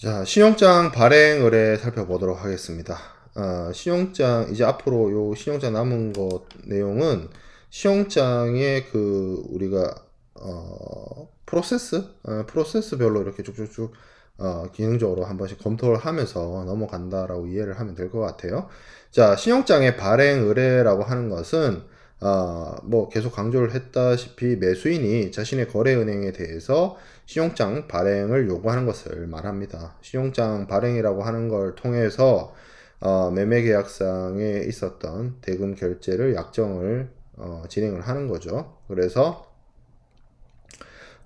자, 신용장 발행 의뢰 살펴보도록 하겠습니다. 신용장, 이제 앞으로 요 신용장 남은 것 내용은 신용장의 우리가, 프로세스별로 이렇게 쭉쭉쭉, 기능적으로 한 번씩 검토를 하면서 넘어간다라고 이해를 하면 될 것 같아요. 자, 신용장의 발행 의뢰라고 하는 것은, 뭐 계속 강조를 했다시피 매수인이 자신의 거래은행에 대해서 신용장 발행을 요구하는 것을 말합니다. 신용장 발행이라고 하는 걸 통해서 매매계약상에 있었던 대금 결제를 약정을 진행을 하는 거죠. 그래서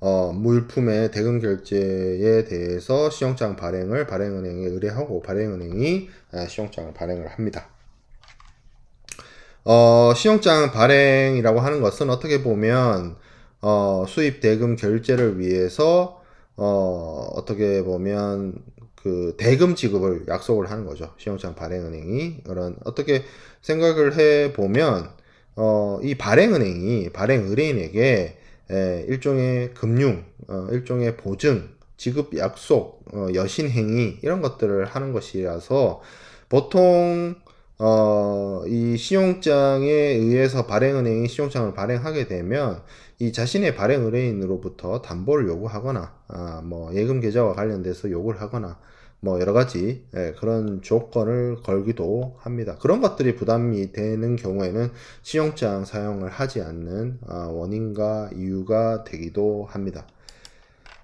물품의 대금 결제에 대해서 신용장 발행을 발행은행에 의뢰하고 발행은행이 신용장을 발행을 합니다. 신용장 발행이라고 하는 것은 어떻게 보면 수입 대금 결제를 위해서 어떻게 보면 그 대금 지급을 약속을 하는 거죠. 신용장 발행은행이. 그런 어떻게 생각을 해 보면 이 발행은행이 발행 의뢰인에게 일종의 금융, 일종의 보증, 지급 약속, 여신 행위 이런 것들을 하는 것이라서 보통 이 신용장에 의해서 발행은행이 신용장을 발행하게 되면 이 자신의 발행 의뢰인으로부터 담보를 요구하거나 뭐 예금 계좌와 관련돼서 요구를 하거나 뭐 여러 가지 그런 조건을 걸기도 합니다. 그런 것들이 부담이 되는 경우에는 신용장 사용을 하지 않는 원인과 이유가 되기도 합니다.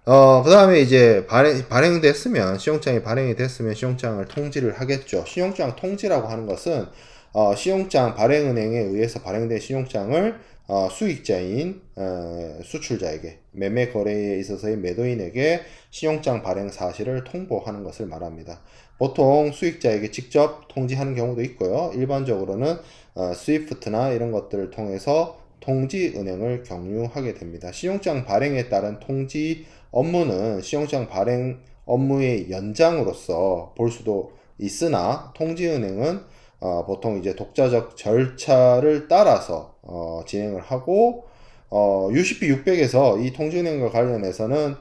그 다음에 이제 발행됐으면, 신용장이 발행이 됐으면 신용장을 통지를 하겠죠. 신용장 통지라고 하는 것은, 신용장 발행은행에 의해서 발행된 신용장을, 수익자인, 수출자에게, 매매 거래에 있어서의 매도인에게 신용장 발행 사실을 통보하는 것을 말합니다. 보통 수익자에게 직접 통지하는 경우도 있고요. 일반적으로는, 스위프트나 이런 것들을 통해서 통지은행을 경유하게 됩니다. 신용장 발행에 따른 통지 업무는 신용장 발행 업무의 연장으로서 볼 수도 있으나 통지은행은 보통 이제 독자적 절차를 따라서 진행을 하고 UCP 600에서 이 통지은행과 관련해서는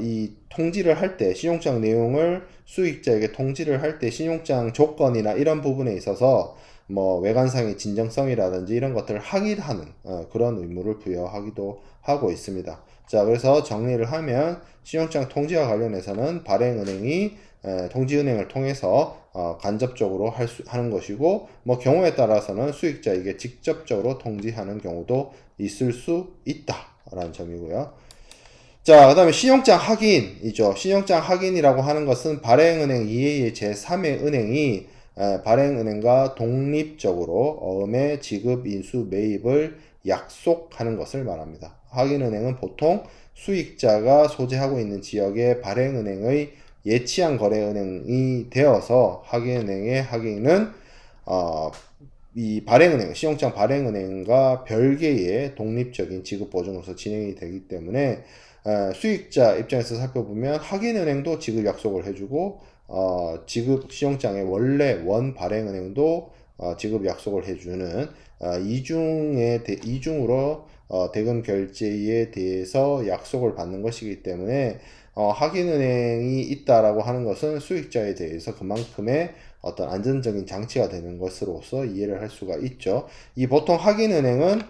이 통지를 할 때 신용장 내용을 수익자에게 통지를 할 때 신용장 조건이나 이런 부분에 있어서 뭐 외관상의 진정성이라든지 이런 것들을 확인하는 그런 의무를 부여하기도 하고 있습니다. 자, 그래서 정리를 하면 신용장 통지와 관련해서는 발행은행이 통지은행을 통해서 간접적으로 하는 것이고 뭐 경우에 따라서는 수익자에게 직접적으로 통지하는 경우도 있을 수 있다라는 점이고요. 자, 그 다음에 신용장 확인이죠. 신용장 확인이라고 하는 것은 발행은행 이외의 제3의 은행이 발행은행과 독립적으로 어음의 지급, 인수, 매입을 약속하는 것을 말합니다. 확인은행은 보통 수익자가 소재하고 있는 지역의 발행은행의 예치한 거래은행이 되어서 확인은행의 확인은 이 발행은행, 신용장 발행은행과 별개의 독립적인 지급 보증으로서 진행이 되기 때문에 수익자 입장에서 살펴보면 확인은행도 지급 약속을 해주고 지급 신용장의 원래 원 발행은행도 지급 약속을 해주는 이중으로 대금 결제에 대해서 약속을 받는 것이기 때문에 확인은행이 있다라고 하는 것은 수익자에 대해서 그만큼의 어떤 안전적인 장치가 되는 것으로서 이해를 할 수가 있죠. 이 보통 확인은행은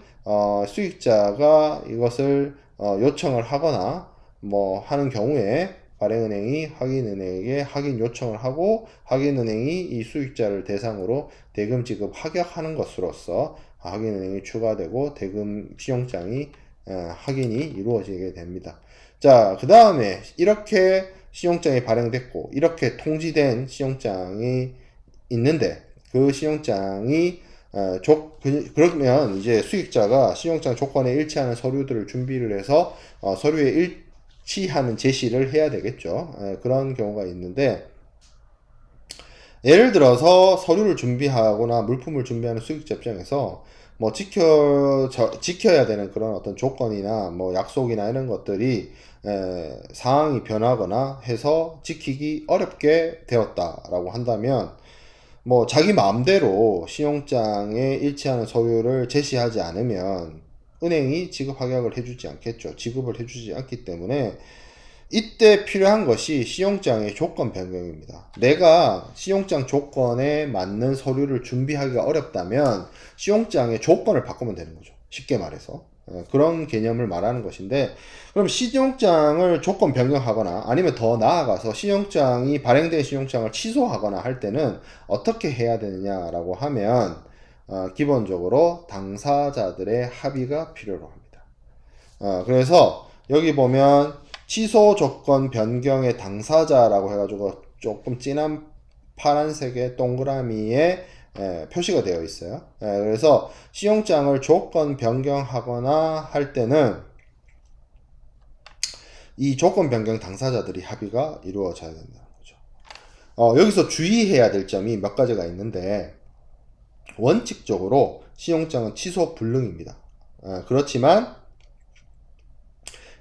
수익자가 이것을 요청을 하거나 뭐 하는 경우에 발행은행이 확인은행에게 확인 요청을 하고 확인은행이 이 수익자를 대상으로 대금 지급 확약하는 것으로서 확인은행이 추가되고 대금 신용장이 확인이 이루어지게 됩니다. 자, 그 다음에 이렇게 신용장이 발행됐고 이렇게 통지된 신용장이 있는데 그 신용장이 그러면 이제 수익자가 신용장 조건에 일치하는 서류들을 준비를 해서 서류에 일치하는 제시를 해야 되겠죠. 그런 경우가 있는데 예를 들어서 서류를 준비하거나 물품을 준비하는 수익자 입장에서 뭐 지켜야 되는 그런 어떤 조건이나 뭐 약속이나 이런 것들이 상황이 변하거나 해서 지키기 어렵게 되었다라고 한다면 뭐 자기 마음대로 신용장에 일치하는 서류를 제시하지 않으면 은행이 지급 확약을 해주지 않겠죠. 지급을 해주지 않기 때문에 이때 필요한 것이 시용장의 조건 변경입니다. 내가 시용장 조건에 맞는 서류를 준비하기가 어렵다면 시용장의 조건을 바꾸면 되는 거죠. 쉽게 말해서. 그런 개념을 말하는 것인데, 그럼 시용장을 조건 변경하거나 아니면 더 나아가서 시용장이 발행된 시용장을 취소하거나 할 때는 어떻게 해야 되느냐라고 하면 기본적으로 당사자들의 합의가 필요로 합니다. 그래서 여기 보면 취소 조건 변경의 당사자라고 해가지고 조금 진한 파란색의 동그라미에 표시가 되어 있어요. 그래서 시용장을 조건 변경하거나 할 때는 이 조건 변경 당사자들이 합의가 이루어져야 된다는 거죠. 여기서 주의해야 될 점이 몇 가지가 있는데, 원칙적으로 시용장은 취소 불능입니다. 그렇지만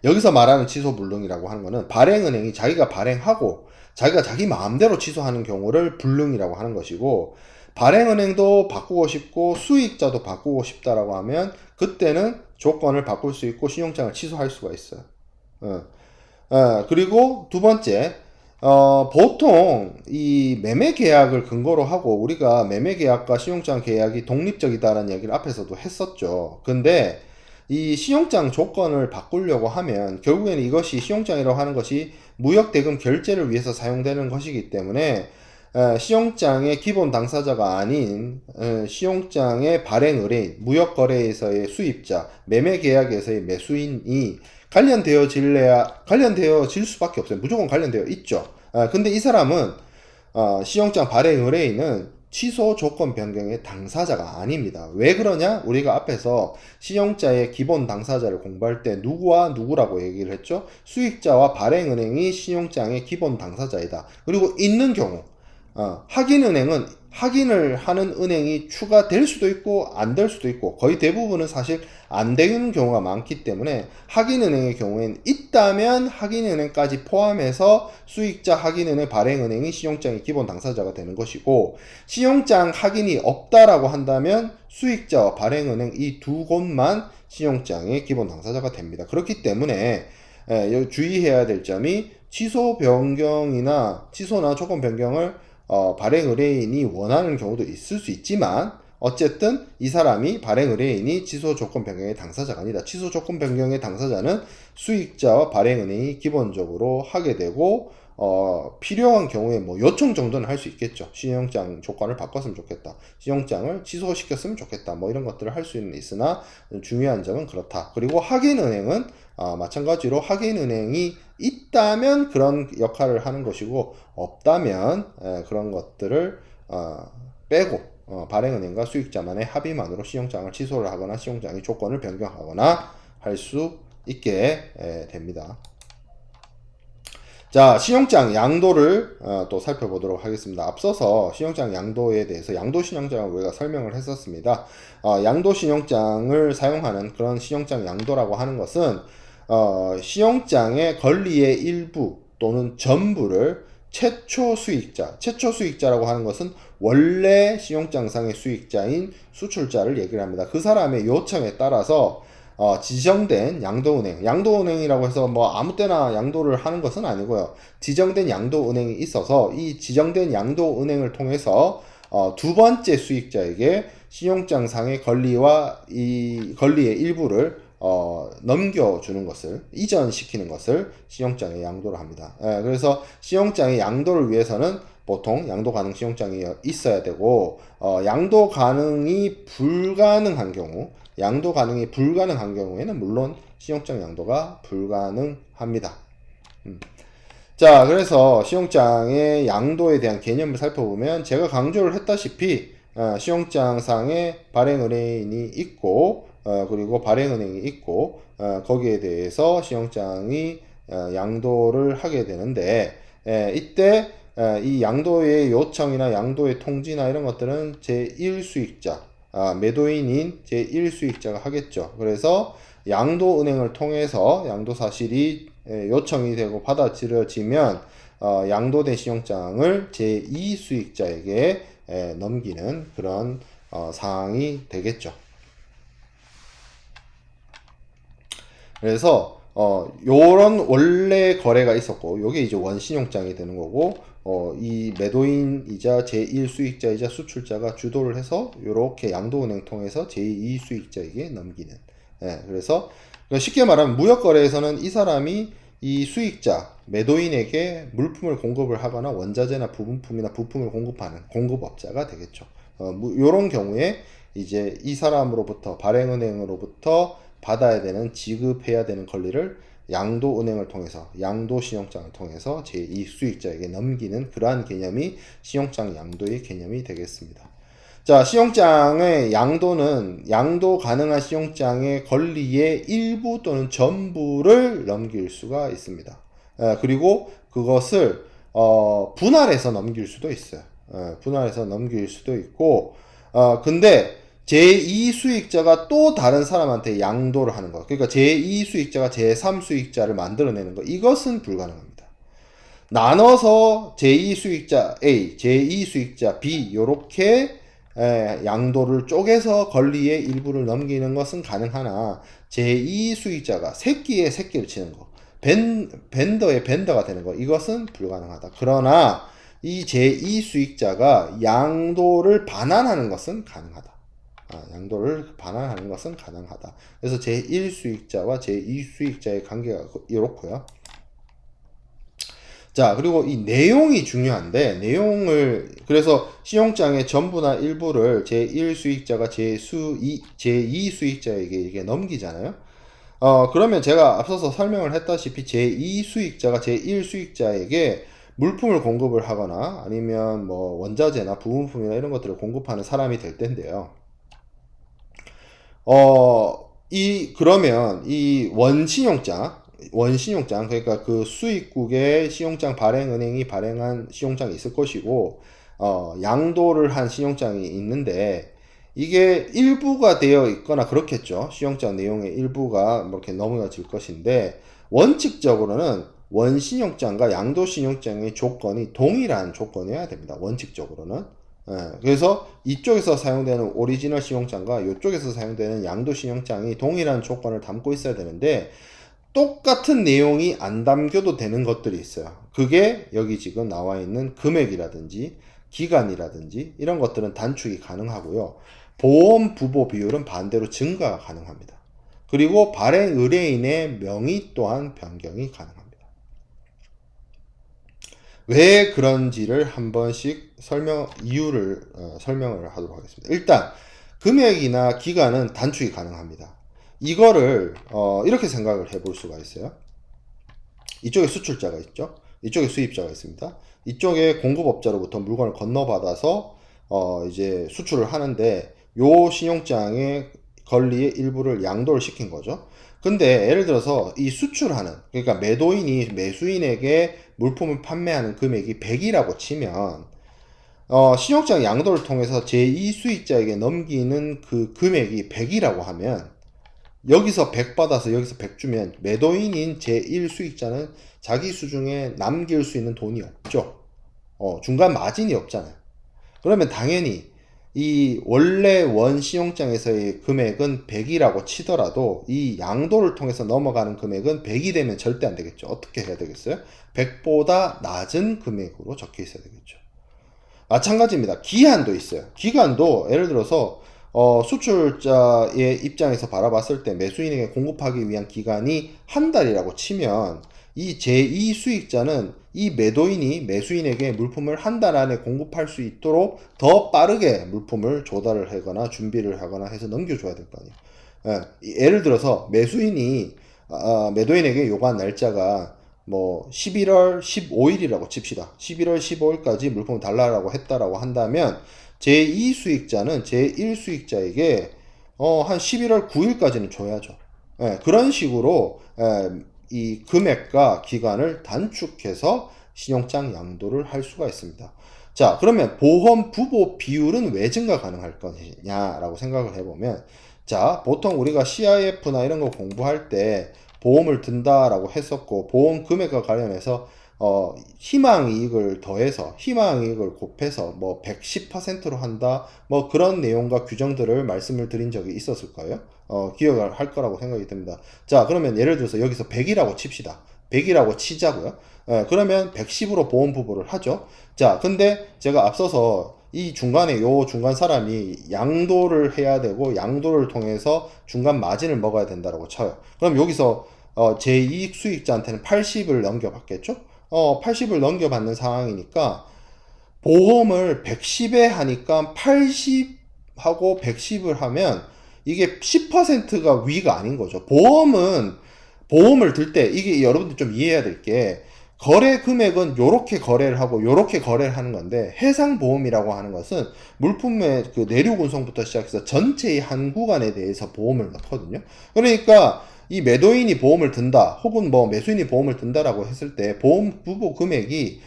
여기서 말하는 취소 불능이라고 하는 거는 발행은행이 자기가 발행하고 자기가 자기 마음대로 취소하는 경우를 불능이라고 하는 것이고, 발행은행도 바꾸고 싶고 수익자도 바꾸고 싶다라고 하면 그때는 조건을 바꿀 수 있고 신용장을 취소할 수가 있어요. 그리고 두 번째, 보통 이 매매 계약을 근거로 하고 우리가 매매 계약과 신용장 계약이 독립적이다라는 얘기를 앞에서도 했었죠. 근데 이 신용장 조건을 바꾸려고 하면 결국에는 이것이 신용장이라고 하는 것이 무역대금 결제를 위해서 사용되는 것이기 때문에 신용장의 기본 당사자가 아닌 신용장의 발행 의뢰인, 무역거래에서의 수입자, 매매계약에서의 매수인이 관련되어질 수밖에 없어요. 무조건 관련되어 있죠. 근데 이 사람은 신용장 발행 의뢰인은 취소 조건 변경의 당사자가 아닙니다. 왜 그러냐? 우리가 앞에서 신용자의 기본 당사자를 공부할 때 누구와 누구라고 얘기를 했죠? 수익자와 발행은행이 신용장의 기본 당사자이다. 그리고 있는 경우 확인은행은 확인을 하는 은행이 추가될 수도 있고 안 될 수도 있고, 거의 대부분은 사실 안 되는 경우가 많기 때문에 확인은행의 경우에는 있다면 확인은행까지 포함해서 수익자, 확인은행, 발행은행이 신용장의 기본 당사자가 되는 것이고, 신용장 확인이 없다라고 한다면 수익자와 발행은행 이 두 곳만 신용장의 기본 당사자가 됩니다. 그렇기 때문에 주의해야 될 점이 취소 변경이나 취소나 조건 변경을 발행 의뢰인이 원하는 경우도 있을 수 있지만, 어쨌든 이 사람이 발행 의뢰인이 취소 조건 변경의 당사자가 아니다. 취소 조건 변경의 당사자는 수익자와 발행 은행이 기본적으로 하게 되고, 필요한 경우에 뭐 요청 정도는 할 수 있겠죠. 신용장 조건을 바꿨으면 좋겠다, 신용장을 취소시켰으면 좋겠다, 뭐 이런 것들을 할 수는 있으나 중요한 점은 그렇다. 그리고 확인은행은 마찬가지로 확인은행이 있다면 그런 역할을 하는 것이고, 없다면 그런 것들을 빼고 발행은행과 수익자만의 합의만으로 신용장을 취소를 하거나 신용장의 조건을 변경하거나 할 수 있게 됩니다. 자, 신용장 양도를 또 살펴보도록 하겠습니다. 앞서서 신용장 양도에 대해서 양도 신용장을 우리가 설명을 했었습니다. 양도 신용장을 사용하는 그런 신용장 양도라고 하는 것은 신용장의 권리의 일부 또는 전부를 최초 수익자라고 하는 것은 원래 신용장상의 수익자인 수출자를 얘기를 합니다. 그 사람의 요청에 따라서 지정된 양도은행이라고 해서 뭐 아무 때나 양도를 하는 것은 아니고요. 지정된 양도은행이 있어서 이 지정된 양도은행을 통해서 두 번째 수익자에게 신용장상의 권리와 이 권리의 일부를 넘겨주는 것을, 이전시키는 것을 신용장의 양도를 합니다. 그래서 신용장의 양도를 위해서는 보통 양도 가능 신용장이 있어야 되고, 양도 가능이 불가능한 경우에는 물론 신용장 양도가 불가능합니다. 자, 그래서 신용장의 양도에 대한 개념을 살펴보면 제가 강조를 했다시피 신용장상에 발행의뢰인이 있고 그리고 발행은행이 있고 거기에 대해서 신용장이 양도를 하게 되는데, 이때 이 양도의 요청이나 양도의 통지나 이런 것들은 제1수익자, 매도인인 제1수익자가 하겠죠. 그래서 양도은행을 통해서 양도사실이 요청이 되고 받아들여지면 양도된 신용장을 제2수익자에게 넘기는 그런 사항이 되겠죠. 그래서 요런 원래 거래가 있었고, 요게 이제 원신용장이 되는 거고, 이 매도인이자 제1수익자이자 수출자가 주도를 해서 요렇게 양도은행 통해서 제2수익자에게 넘기는. 예, 그래서 쉽게 말하면 무역거래에서는 이 사람이 이 수익자, 매도인에게 물품을 공급을 하거나 원자재나 부분품이나 부품을 공급하는 공급업자가 되겠죠. 요런 경우에 이제 이 사람으로부터, 발행은행으로부터 받아야 되는, 지급해야 되는 권리를 양도은행을 통해서, 양도신용장을 통해서 제2수익자에게 넘기는 그러한 개념이 신용장 양도의 개념이 되겠습니다. 자, 신용장의 양도는 양도 가능한 신용장의 권리의 일부 또는 전부를 넘길 수가 있습니다. 그리고 그것을 분할해서 넘길 수도 있어요. 분할해서 넘길 수도 있고, 근데 제2수익자가 또 다른 사람한테 양도를 하는 것. 그러니까 제2수익자가 제3수익자를 만들어내는 것. 이것은 불가능합니다. 나눠서 제2수익자 A, 제2수익자 B, 요렇게 양도를 쪼개서 권리의 일부를 넘기는 것은 가능하나, 제2수익자가 새끼에 새끼를 치는 거, 벤더의 벤더가 되는 거, 이것은 불가능하다. 그러나 이 제2수익자가 양도를 반환하는 것은 가능하다. 양도를 반환하는 것은 가능하다. 그래서 제1수익자와 제2수익자의 관계가 이렇고요. 자, 그리고 이 내용이 중요한데, 그래서 신용장의 전부나 일부를 제1수익자가 제2수익자에게 이게 넘기잖아요. 그러면 제가 앞서서 설명을 했다시피 제2수익자가 제1수익자에게 물품을 공급을 하거나 아니면 뭐 원자재나 부분품이나 이런 것들을 공급하는 사람이 될 텐데요. 그러면 이 원신용장, 그러니까 그 수입국의 신용장 발행은행이 발행한 신용장이 있을 것이고, 양도를 한 신용장이 있는데, 이게 일부가 되어 있거나 그렇겠죠. 신용장 내용의 일부가 이렇게 넘어질 것인데, 원칙적으로는 원신용장과 양도신용장의 조건이 동일한 조건이어야 됩니다. 원칙적으로는. 그래서 이쪽에서 사용되는 오리지널 신용장과 이쪽에서 사용되는 양도 신용장이 동일한 조건을 담고 있어야 되는데, 똑같은 내용이 안 담겨도 되는 것들이 있어요. 그게 여기 지금 나와 있는 금액이라든지 기간이라든지 이런 것들은 단축이 가능하고요. 보험 부보 비율은 반대로 증가가 가능합니다. 그리고 발행 의뢰인의 명의 또한 변경이 가능합니다. 왜 그런지를 한 번씩 이유를 설명을 하도록 하겠습니다. 일단 금액이나 기간은 단축이 가능합니다. 이거를 이렇게 생각을 해볼 수가 있어요. 이쪽에 수출자가 있죠. 이쪽에 수입자가 있습니다. 이쪽에 공급업자로부터 물건을 건너받아서 이제 수출을 하는데, 요 신용장의 권리의 일부를 양도를 시킨 거죠. 근데 예를 들어서 이 수출하는, 그러니까 매도인이 매수인에게 물품을 판매하는 금액이 100이라고 치면, 신용장 양도를 통해서 제2수익자에게 넘기는 그 금액이 100이라고 하면, 여기서 100 받아서 여기서 100 주면 매도인인 제1수익자는 자기 수중에 남길 수 있는 돈이 없죠. 중간 마진이 없잖아요. 그러면 당연히 이 원래 원신용장에서의 금액은 100이라고 치더라도 이 양도를 통해서 넘어가는 금액은 100이 되면 절대 안 되겠죠. 어떻게 해야 되겠어요? 100보다 낮은 금액으로 적혀 있어야 되겠죠. 마찬가지입니다. 기한도 있어요. 기간도 예를 들어서 수출자의 입장에서 바라봤을 때 매수인에게 공급하기 위한 기간이 한 달이라고 치면, 이 제2수익자는 이 매도인이 매수인에게 물품을 한 달 안에 공급할 수 있도록 더 빠르게 물품을 조달을 하거나 준비를 하거나 해서 넘겨줘야 될 거 아니에요. 예를 들어서 매수인이 매도인에게 요구한 날짜가 뭐 11월 15일이라고 칩시다. 11월 15일까지 물품을 달라고 했다라고 한다면, 제2수익자는 제1수익자에게 한 11월 9일까지는 줘야죠. 그런 식으로 이 금액과 기간을 단축해서 신용장 양도를 할 수가 있습니다. 자, 그러면 보험 부보 비율은 왜 증가 가능할 것이냐라고 생각을 해보면, 자, 보통 우리가 CIF나 이런 거 공부할 때 보험을 든다라고 했었고, 보험 금액과 관련해서 희망이익을 더해서 희망이익을 곱해서 뭐 110%로 한다 뭐 그런 내용과 규정들을 말씀을 드린 적이 있었을 거예요. 기억을 할 거라고 생각이 듭니다. 자, 그러면 예를 들어서 여기서 100이라고 칩시다. 100이라고 치자고요. 그러면 110으로 보험 부보를 하죠. 자, 근데 제가 앞서서 이 중간에 요 중간 사람이 양도를 해야 되고 양도를 통해서 중간 마진을 먹어야 된다라고 쳐요. 그럼 여기서 제 이익 수익자한테는 80을 넘겨받겠죠? 80을 넘겨받는 상황이니까 보험을 110에 하니까 80하고 110을 하면 이게 10%가 위가 아닌 거죠. 보험을 들 때 이게 여러분들 좀 이해해야 될 게 거래 금액은 요렇게 거래를 하고 요렇게 거래를 하는 건데 해상보험이라고 하는 것은 물품의 그 내륙 운송부터 시작해서 전체의 한 구간에 대해서 보험을 넣거든요. 그러니까 이 매도인이 보험을 든다 혹은 뭐 매수인이 보험을 든다라고 했을 때 보험 부보 금액이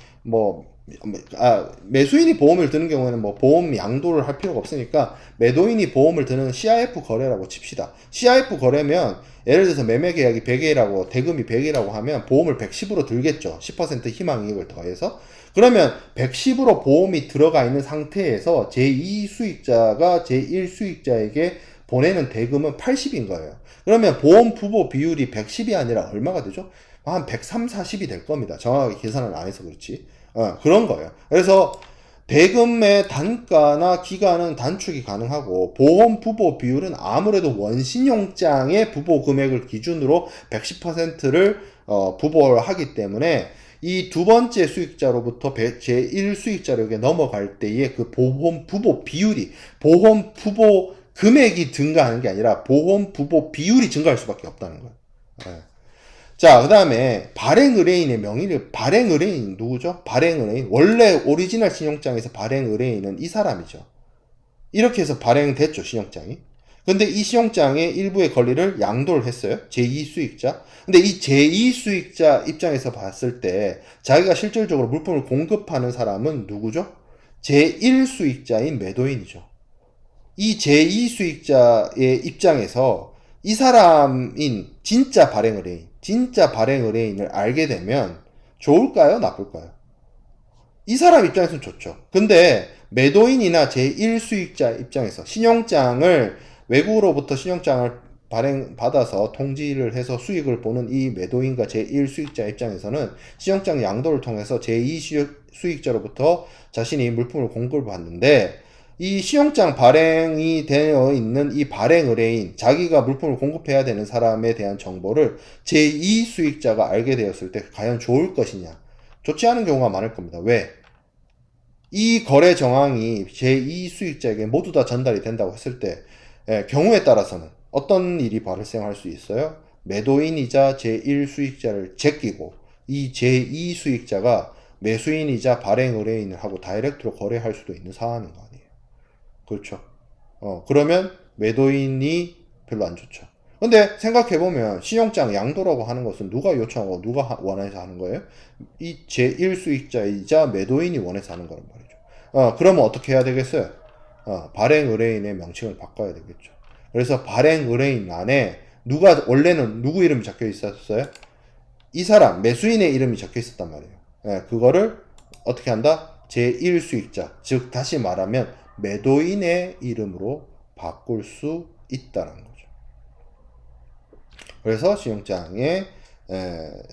매수인이 보험을 드는 경우에는 뭐 보험 양도를 할 필요가 없으니까 매도인이 보험을 드는 CIF 거래라고 칩시다. CIF 거래면 예를 들어서 매매 계약이 100회라고 대금이 100이라고 하면 보험을 110으로 들겠죠. 10% 희망이익을 더해서. 그러면 110으로 보험이 들어가 있는 상태에서 제2 수익자가 제1 수익자에게 보내는 대금은 80인 거예요. 그러면 보험 부보 비율이 110이 아니라 얼마가 되죠? 한 130, 40이 될 겁니다. 정확하게 계산을 안 해서 그렇지. 그런 거예요. 그래서 대금의 단가나 기간은 단축이 가능하고 보험 부보 비율은 아무래도 원신용장의 부보 금액을 기준으로 110%를 부보를 하기 때문에 이 두 번째 수익자로부터 제1 수익자에게 넘어갈 때의 그 보험 부보 비율이 보험 부보 금액이 증가하는 게 아니라 보험 부보 비율이 증가할 수밖에 없다는 거예요. 자, 그 다음에 발행의뢰인의 명의를 발행의뢰인 누구죠? 발행의뢰인 원래 오리지널 신용장에서 발행의뢰인은 이 사람이죠. 이렇게 해서 발행됐죠, 신용장이. 근데 이 신용장의 일부의 권리를 양도를 했어요. 제2 수익자. 근데 이 제2 수익자 입장에서 봤을 때 자기가 실질적으로 물품을 공급하는 사람은 누구죠? 제1 수익자인 매도인이죠. 이 제2 수익자의 입장에서 이 사람인 진짜 발행의뢰인을 알게 되면 좋을까요? 나쁠까요? 이 사람 입장에서는 좋죠. 근데 매도인이나 제1 수익자 입장에서 외국으로부터 신용장을 발행받아서 통지를 해서 수익을 보는 이 매도인과 제1 수익자 입장에서는 신용장 양도를 통해서 제2 수익자로부터 자신이 물품을 공급을 받는데 이 신용장 발행이 되어 있는 이 발행 의뢰인, 자기가 물품을 공급해야 되는 사람에 대한 정보를 제2 수익자가 알게 되었을 때 과연 좋을 것이냐? 좋지 않은 경우가 많을 겁니다. 왜? 이 거래 정황이 제2 수익자에게 모두 다 전달이 된다고 했을 때 경우에 따라서는 어떤 일이 발생할 수 있어요? 매도인이자 제1 수익자를 제끼고 이 제2 수익자가 매수인이자 발행 의뢰인을 하고 다이렉트로 거래할 수도 있는 상황인 거 아니에요. 그렇죠. 그러면 매도인이 별로 안 좋죠. 근데 생각해보면 신용장 양도라고 하는 것은 누가 요청하고 누가 원해서 하는 거예요? 이 제1 수익자이자 매도인이 원해서 하는 거란 말이죠. 그러면 어떻게 해야 되겠어요? 발행 의뢰인의 명칭을 바꿔야 되겠죠. 그래서 발행 의뢰인 안에 원래는 누구 이름이 적혀 있었어요? 이 사람, 매수인의 이름이 적혀 있었단 말이에요. 그거를 어떻게 한다? 제1 수익자, 즉 다시 말하면 매도인의 이름으로 바꿀 수 있다는 거죠. 그래서 신용장에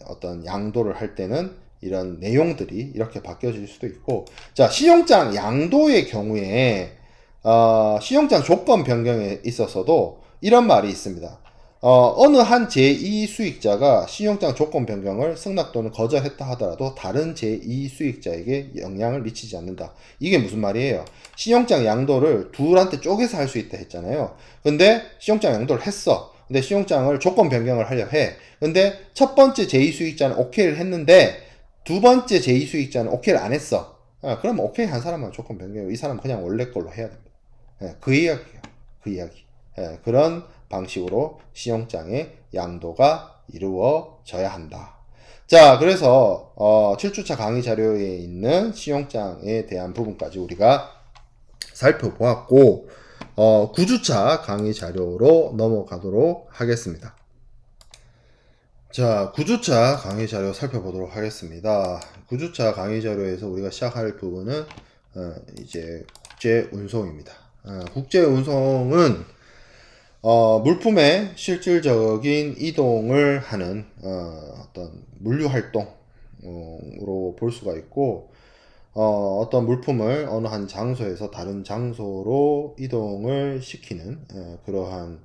어떤 양도를 할 때는 이런 내용들이 이렇게 바뀌어질 수도 있고, 자, 신용장 양도의 경우에 신용장 조건 변경에 있어서도 이런 말이 있습니다. 어느 한 제2 수익자가 신용장 조건 변경을 승낙 또는 거절했다 하더라도 다른 제2 수익자에게 영향을 미치지 않는다. 이게 무슨 말이에요? 신용장 양도를 둘한테 쪼개서 할 수 있다 했잖아요. 근데 신용장 양도를 했어. 근데 신용장을 조건 변경을 하려 해. 근데 첫 번째 제2 수익자는 오케이를 했는데 두 번째 제2 수익자는 오케이를 안 했어. 그러면 오케이 한 사람만 조건 변경이고 이 사람은 그냥 원래 걸로 해야 됩니다. 그 이야기예요. 그 이야기. 그런 방식으로 신용장의 양도가 이루어져야 한다. 자, 그래서 7주차 강의 자료에 있는 신용장에 대한 부분까지 우리가 살펴보았고 9주차 강의 자료로 넘어가도록 하겠습니다. 자, 구주차 강의 자료 살펴보도록 하겠습니다. 구주차 강의 자료에서 우리가 시작할 부분은 이제 국제 운송입니다. 국제 운송은 물품의 실질적인 이동을 하는 어떤 물류 활동으로 볼 수가 있고, 어떤 물품을 어느 한 장소에서 다른 장소로 이동을 시키는 그러한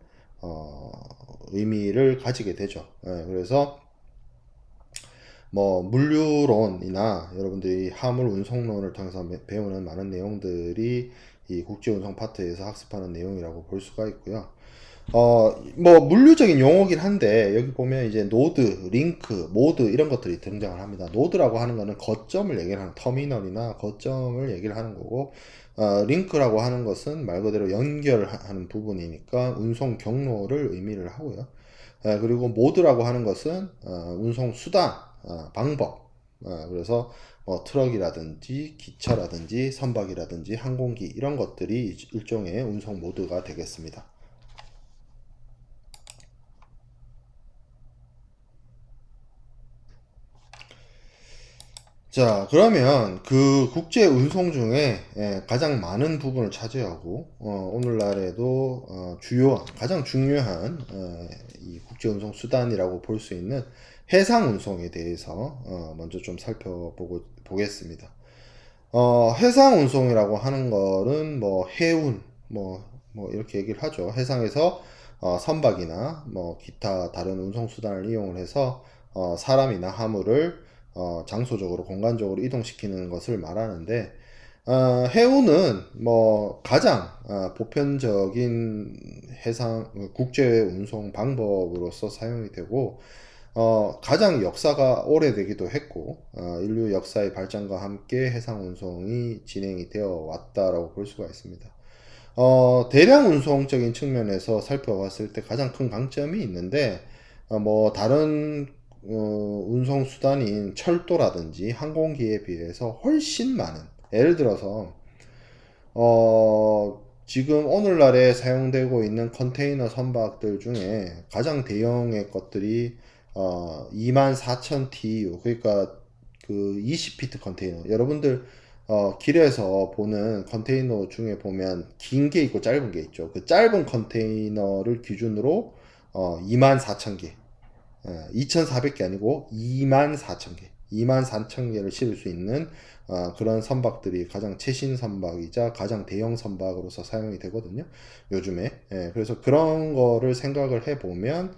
의미를 가지게 되죠. 그래서 뭐 물류론이나 여러분들이 화물 운송론을 통해서 배우는 많은 내용들이 이 국제운송 파트에서 학습하는 내용이라고 볼 수가 있고요. 뭐 물류적인 용어긴 한데 여기 보면 이제 노드, 링크, 모드 이런 것들이 등장을 합니다. 노드라고 하는 거는 거점을 얘기를 하는 터미널이나 거점을 얘기를 하는 거고, 링크라고 하는 것은 말 그대로 연결하는 부분이니까 운송 경로를 의미를 하고요. 그리고 모드라고 하는 것은 운송 수단, 방법. 그래서 뭐 트럭이라든지 기차라든지 선박이라든지 항공기 이런 것들이 일종의 운송 모드가 되겠습니다. 자, 그러면 그 국제 운송 중에 가장 많은 부분을 차지하고 오늘날에도 주요한 가장 중요한 이 국제 운송 수단이라고 볼 수 있는 해상 운송에 대해서 먼저 좀 살펴보겠습니다. 해상 운송이라고 하는 거는 뭐 해운 뭐 이렇게 얘기를 하죠. 해상에서 선박이나 뭐 기타 다른 운송 수단을 이용을 해서 사람이나 화물을 장소적으로 공간적으로 이동시키는 것을 말하는데, 해운은 뭐 가장 보편적인 해상 국제 운송 방법으로서 사용이 되고, 가장 역사가 오래되기도 했고, 인류 역사의 발전과 함께 해상 운송이 진행이 되어 왔다라고 볼 수가 있습니다. 대량 운송적인 측면에서 살펴봤을 때 가장 큰 강점이 있는데, 뭐 다른 운송 수단인 철도라든지 항공기에 비해서 훨씬 많은, 예를 들어서 지금 오늘날에 사용되고 있는 컨테이너 선박들 중에 가장 대형의 것들이 24,000 TEU, 그러니까 그 20피트 컨테이너. 여러분들 길에서 보는 컨테이너 중에 보면 긴 게 있고 짧은 게 있죠. 그 짧은 컨테이너를 기준으로 24,000개, 2,400개 아니고 24,000개, 24,000개를 실을 수 있는 그런 선박들이 가장 최신 선박이자 가장 대형 선박으로서 사용이 되거든요. 요즘에. 그래서 그런 거를 생각을 해보면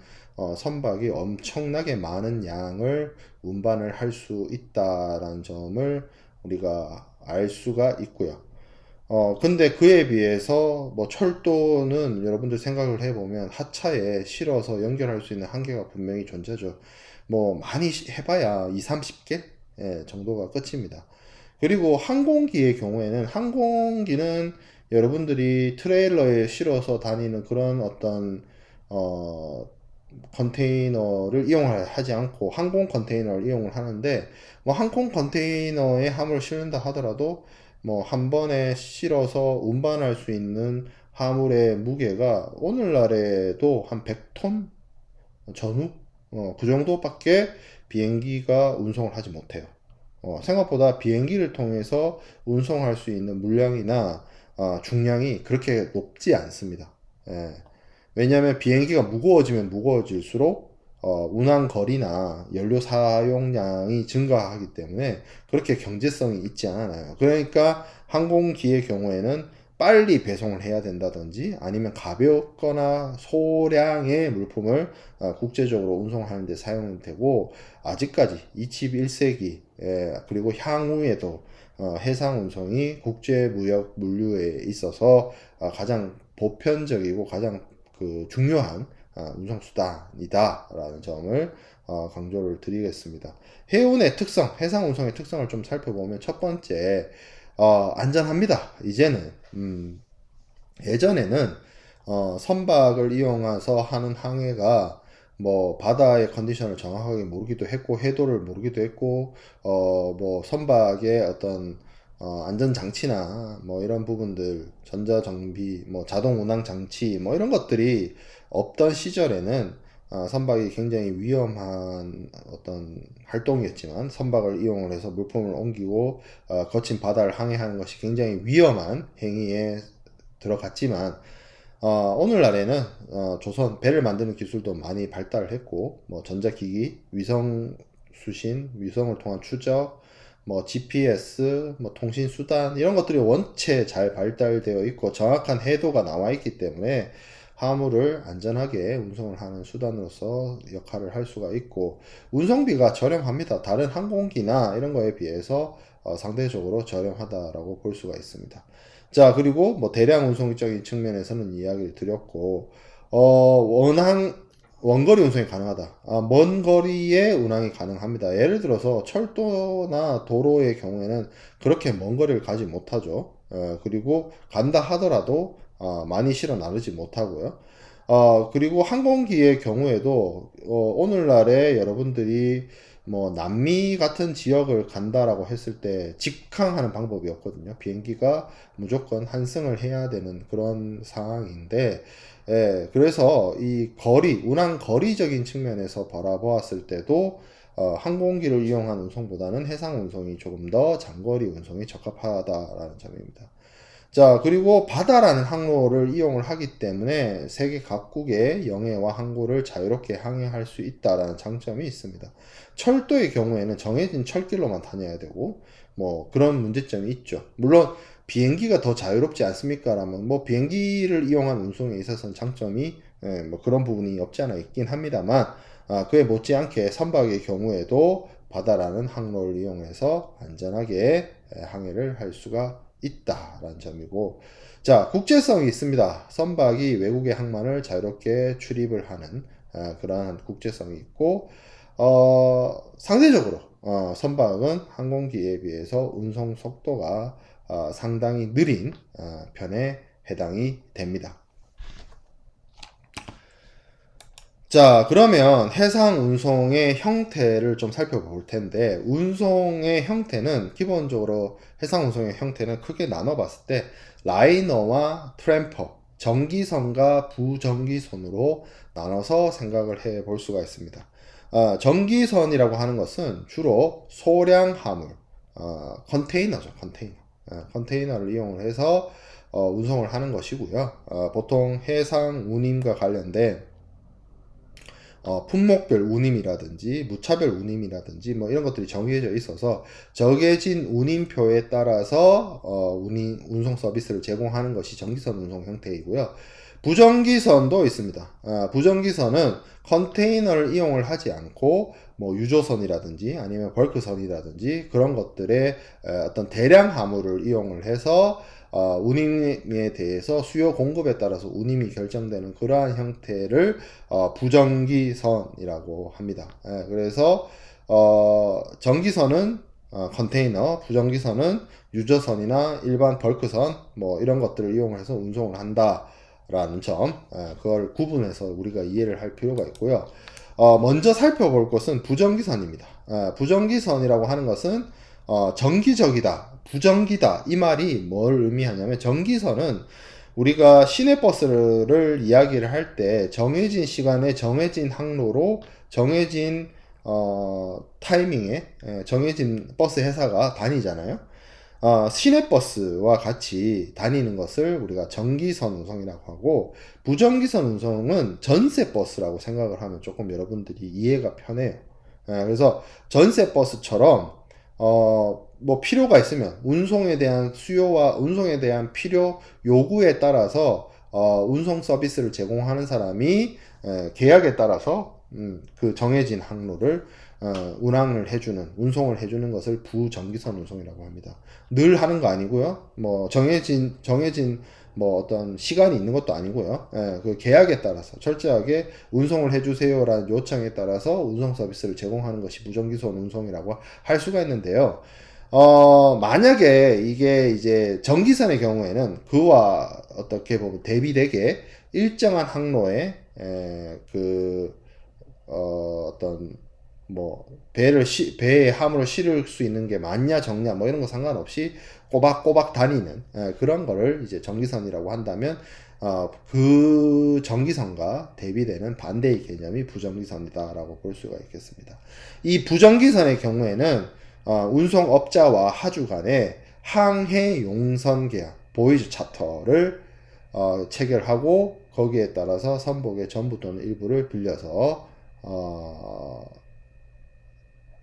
선박이 엄청나게 많은 양을 운반을 할 수 있다라는 점을 우리가 알 수가 있고요. 근데 그에 비해서 뭐 철도는 여러분들 생각을 해보면 하차에 실어서 연결할 수 있는 한계가 분명히 존재죠. 뭐 많이 해봐야 2, 30개 정도가 끝입니다. 그리고 항공기의 경우에는, 항공기는 여러분들이 트레일러에 실어서 다니는 그런 어떤 어 컨테이너를 이용을 하지 않고 항공 컨테이너를 이용을 하는데, 뭐 항공 컨테이너에 화물을 실는다 하더라도 뭐 한 번에 실어서 운반할 수 있는 화물의 무게가 오늘날에도 한 100톤 전후 그 정도밖에 비행기가 운송을 하지 못해요. 생각보다 비행기를 통해서 운송할 수 있는 물량이나 중량이 그렇게 높지 않습니다. 예. 왜냐하면 비행기가 무거워지면 무거워질수록 운항 거리나 연료 사용량이 증가하기 때문에 그렇게 경제성이 있지 않아요. 그러니까 항공기의 경우에는 빨리 배송을 해야 된다든지 아니면 가볍거나 소량의 물품을 국제적으로 운송하는 데 사용이 되고, 아직까지 21세기 그리고 향후에도 해상 운송이 국제 무역 물류에 있어서 가장 보편적이고 가장 그 중요한 운송 수단이다라는 점을 강조를 드리겠습니다. 해운의 특성, 해상 운송의 특성을 좀 살펴보면, 첫 번째, 안전합니다. 이제는 예전에는 선박을 이용해서 하는 항해가 뭐 바다의 컨디션을 정확하게 모르기도 했고 해도를 모르기도 했고, 뭐 선박의 어떤 안전 장치나 뭐 이런 부분들, 전자 정비, 뭐 자동 운항 장치 뭐 이런 것들이 없던 시절에는 선박이 굉장히 위험한 어떤 활동이었지만 선박을 이용을 해서 물품을 옮기고 거친 바다를 항해하는 것이 굉장히 위험한 행위에 들어갔지만 오늘날에는 조선 배를 만드는 기술도 많이 발달했고 뭐 전자기기, 위성 수신, 위성을 통한 추적, 뭐 GPS, 뭐 통신 수단 이런 것들이 원체 잘 발달되어 있고 정확한 해도가 나와 있기 때문에 화물을 안전하게 운송을 하는 수단으로서 역할을 할 수가 있고 운송비가 저렴합니다. 다른 항공기나 이런 거에 비해서 상대적으로 저렴하다라고 볼 수가 있습니다. 자, 그리고 뭐 대량 운송적인 측면에서는 이야기를 드렸고, 원거리 운송이 가능하다. 먼 거리에 운항이 가능합니다. 예를 들어서 철도나 도로의 경우에는 그렇게 먼 거리를 가지 못하죠. 그리고 간다 하더라도 많이 실어 나르지 못하고요. 그리고 항공기의 경우에도 오늘날에 여러분들이 뭐 남미 같은 지역을 간다라고 했을 때 직항하는 방법이 없거든요. 비행기가 무조건 환승을 해야 되는 그런 상황인데, 예, 그래서 이 거리, 운항 거리적인 측면에서 바라보았을 때도 항공기를 이용한 운송보다는 해상 운송이 조금 더 장거리 운송이 적합하다라는 점입니다. 자, 그리고 바다라는 항로를 이용을 하기 때문에 세계 각국의 영해와 항구를 자유롭게 항해할 수 있다라는 장점이 있습니다. 철도의 경우에는 정해진 철길로만 다녀야 되고, 뭐 그런 문제점이 있죠. 물론 비행기가 더 자유롭지 않습니까? 라면 뭐 비행기를 이용한 운송에 있어서는 장점이 뭐 그런 부분이 없지 않아 있긴 합니다만, 그에 못지않게 선박의 경우에도 바다라는 항로를 이용해서 안전하게 항해를 할 수가 있다라는 점이고, 자, 국제성이 있습니다. 선박이 외국의 항만을 자유롭게 출입을 하는 그러한 국제성이 있고, 상대적으로 선박은 항공기에 비해서 운송 속도가 상당히 느린 편에 해당이 됩니다. 자, 그러면 해상 운송의 형태를 좀 살펴볼 텐데, 운송의 형태는 기본적으로 해상 운송의 형태는 크게 나눠봤을 때 라이너와 트램퍼, 정기선과 부정기선으로 나눠서 생각을 해 볼 수가 있습니다. 정기선이라고 하는 것은 주로 소량 화물, 컨테이너죠, 컨테이너. 컨테이너를 이용을 해서 운송을 하는 것이고요. 보통 해상 운임과 관련된 품목별 운임이라든지 무차별 운임이라든지 뭐 이런 것들이 정해져 있어서 정해진 운임표에 따라서 운송 서비스를 제공하는 것이 정기선 운송 형태이고요. 부정기선도 있습니다. 부정기선은 컨테이너를 이용을 하지 않고 뭐 유조선이라든지 아니면 벌크선이라든지 그런 것들의 어떤 대량 화물을 이용을 해서 운임에 대해서 수요 공급에 따라서 운임이 결정되는 그러한 형태를 부정기선이라고 합니다. 그래서 정기선은 컨테이너, 부정기선은 유조선이나 일반 벌크선 뭐 이런 것들을 이용해서 운송을 한다라는 점, 그걸 구분해서 우리가 이해를 할 필요가 있고요. 먼저 살펴볼 것은 부정기선입니다. 부정기선이라고 하는 것은 정기적이다, 부정기다 이 말이 뭘 의미하냐면 정기선은 우리가 시내버스를 이야기를 할 때 정해진 시간에 정해진 항로로 정해진 타이밍에 정해진 버스 회사가 다니잖아요. 시내버스와 같이 다니는 것을 우리가 정기선 운송이라고 하고, 부정기선 운송은 전세버스라고 생각을 하면 조금 여러분들이 이해가 편해요. 그래서 전세버스처럼 뭐 필요가 있으면 운송에 대한 수요와 운송에 대한 필요 요구에 따라서 운송 서비스를 제공하는 사람이 계약에 따라서 그 정해진 항로를 운항을 해주는, 운송을 해주는 것을 부정기선 운송이라고 합니다. 늘 하는 거 아니고요. 뭐 정해진 뭐 어떤 시간이 있는 것도 아니고요. 그 계약에 따라서 철저하게 운송을 해주세요라는 요청에 따라서 운송 서비스를 제공하는 것이 부정기선 운송이라고 할 수가 있는데요. 만약에 이게 이제 정기선의 경우에는 그와 어떻게 보면 대비되게 일정한 항로에 어떤 뭐 배에 함으로 실을 수 있는 게 많냐 적냐 뭐 이런 거 상관없이 꼬박꼬박 다니는 그런 거를 이제 정기선이라고 한다면 그 정기선과 대비되는 반대의 개념이 부정기선이다라고 볼 수가 있겠습니다. 이 부정기선의 경우에는 운송업자와 하주 간의 항해 용선 계약 보이즈 차터를 체결하고 거기에 따라서 선복의 전부 또는 일부를 빌려서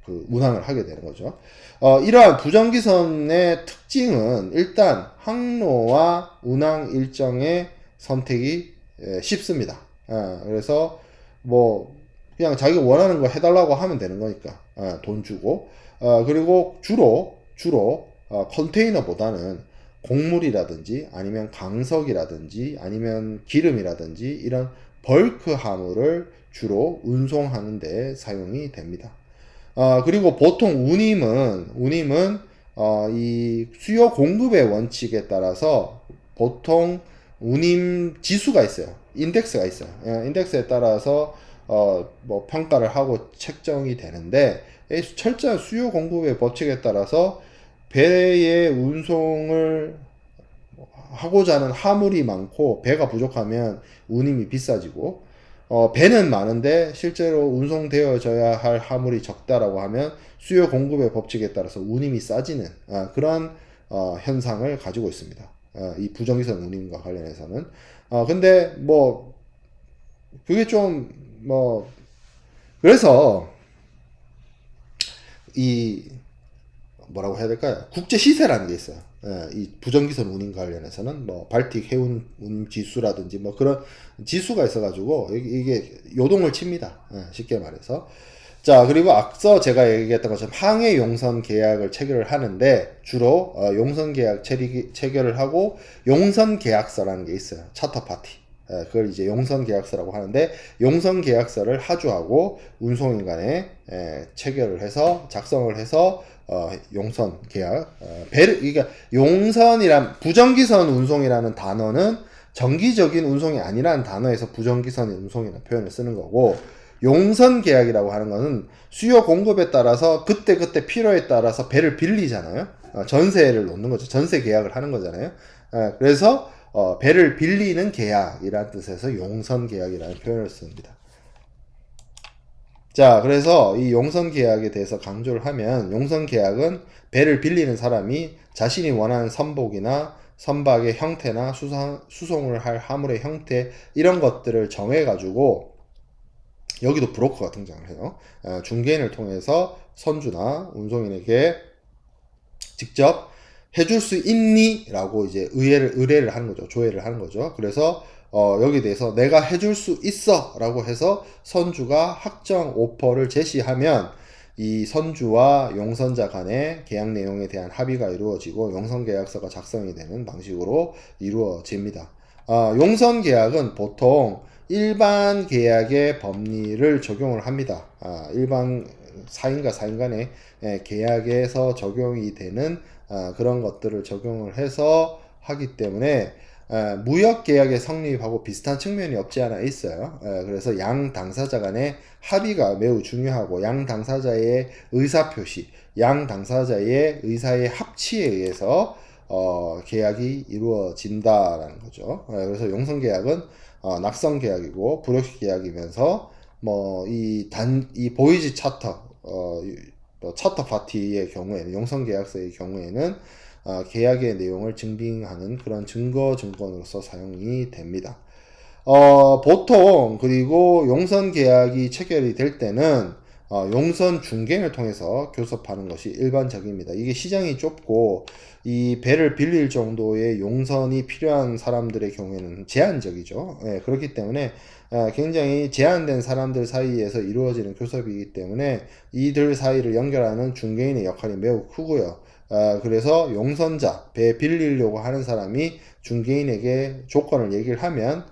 운항을 하게 되는 거죠. 이러한 부정기선의 특징은 일단 항로와 운항 일정의 선택이 쉽습니다. 그래서 뭐 그냥 자기가 원하는 거 해달라고 하면 되는 거니까 돈 주고 그리고 주로 컨테이너보다는 곡물이라든지 아니면 강석이라든지 아니면 기름이라든지 이런 벌크 화물을 주로 운송하는 데 사용이 됩니다. 그리고 보통 운임은 이 수요 공급의 원칙에 따라서 보통 운임 지수가 있어요. 인덱스가 있어요. 인덱스에 따라서 뭐 평가를 하고 책정이 되는데 철저한 수요 공급의 법칙에 따라서 배의 운송을 하고자 하는 화물이 많고 배가 부족하면 운임이 비싸지고 배는 많은데 실제로 운송되어져야 할 화물이 적다라고 하면 수요 공급의 법칙에 따라서 운임이 싸지는 그런 현상을 가지고 있습니다. 이 부정기선 운임과 관련해서는 근데 뭐 그게 좀 뭐 그래서 이 뭐라고 해야 될까요? 국제 시세라는 게 있어요. 이 부정기선 운임 관련해서는 뭐 발틱 해운 운임 지수라든지 뭐 그런 지수가 있어가지고 이게 요동을 칩니다. 쉽게 말해서. 자, 그리고 앞서 제가 얘기했던 것처럼 항해 용선 계약을 체결을 하는데 주로 용선 계약 체결을 하고 용선 계약서라는 게 있어요. 차터 파티. 그걸 이제 용선 계약서라고 하는데 용선 계약서를 하주하고 운송인 간에 체결을 해서 작성을 해서 용선 계약 그러니까 용선이란 부정기선 운송이라는 단어는 정기적인 운송이 아니라는 단어에서 부정기선 운송이라는 표현을 쓰는 거고 용선 계약이라고 하는 거는 수요 공급에 따라서 그때 필요에 따라서 배를 빌리잖아요. 전세를 놓는 거죠. 전세 계약을 하는 거잖아요. 그래서 배를 빌리는 계약이라는 뜻에서 용선 계약이라는 표현을 씁니다. 자, 그래서 이 용선 계약에 대해서 강조를 하면 용선 계약은 배를 빌리는 사람이 자신이 원하는 선복이나 선박의 형태나 수송을 할 화물의 형태 이런 것들을 정해가지고 여기도 브로커가 등장을 해요. 중개인을 통해서 선주나 운송인에게 직접 해줄 수 있니? 라고 이제 의뢰를 하는 거죠. 조회를 하는 거죠. 그래서 여기 대해서 내가 해줄 수 있어 라고 해서 선주가 확정 오퍼를 제시하면 이 선주와 용선자 간의 계약 내용에 대한 합의가 이루어지고 용선계약서가 작성이 되는 방식으로 이루어집니다. 용선 계약은 보통 일반 계약의 법리를 적용을 합니다. 일반 사인과 사인 간의 계약에서 적용이 되는 그런 것들을 적용을 해서 하기 때문에 무역 계약의 성립하고 비슷한 측면이 없지 않아 있어요. 그래서 양 당사자 간의 합의가 매우 중요하고 양 당사자의 의사표시, 양 당사자의 의사의 합치에 의해서 계약이 이루어진다라는 거죠. 그래서 용선 계약은 낙선 계약이고 불역시 계약이면서 뭐 이 보이지 차터 차터 파티의 경우에는 용선 계약서의 경우에는 계약의 내용을 증빙하는 그런 증거로서 사용이 됩니다. 보통 그리고 용선 계약이 체결이 될 때는 용선 중개인을 통해서 교섭하는 것이 일반적입니다. 이게 시장이 좁고 이 배를 빌릴 정도의 용선이 필요한 사람들의 경우에는 제한적이죠. 그렇기 때문에 굉장히 제한된 사람들 사이에서 이루어지는 교섭이기 때문에 이들 사이를 연결하는 중개인의 역할이 매우 크고요. 그래서 용선자, 배 빌리려고 하는 사람이 중개인에게 조건을 얘기를 하면